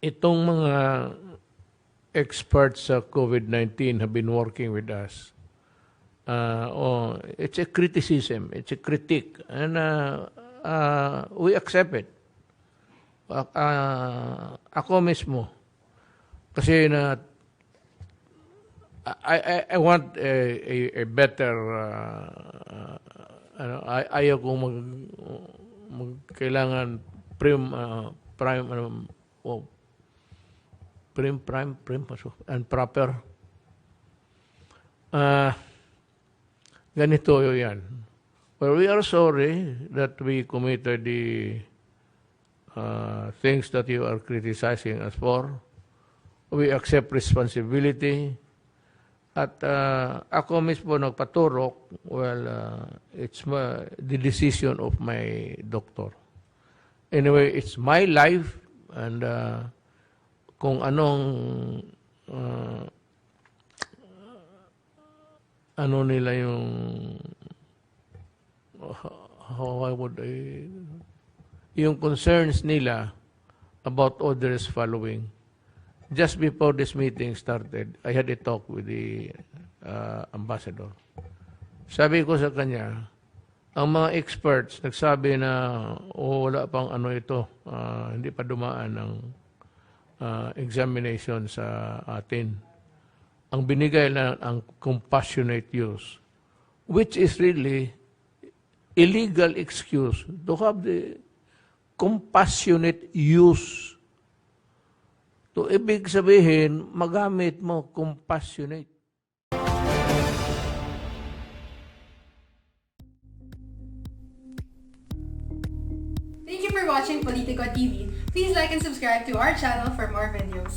itong mga experts sa COVID-19 have been working with us. It's a criticism, it's a critique, and we accept it. Ako mismo, kasi I want a better, ayaw kong kailangan prime and proper. Ganito yan. Well, we are sorry that we committed the things that you are criticizing us for. We accept responsibility. At ako mismo nagpaturok, well, it's the decision of my doctor. Anyway, it's my life, and kung anong ano nila yung how would yung concerns nila about others following. Just before this meeting started, I had a talk with the ambassador. Sabi ko sa kanya, ang mga experts nagsabi na wala pang ano ito, hindi pa dumaan ng examination sa atin. Ang binigay na ang compassionate use, which is really illegal excuse to have the compassionate use. To ibig sabihin, magamit mo compassionate. Thank you for watching Politico TV. Please like and subscribe to our channel for more videos.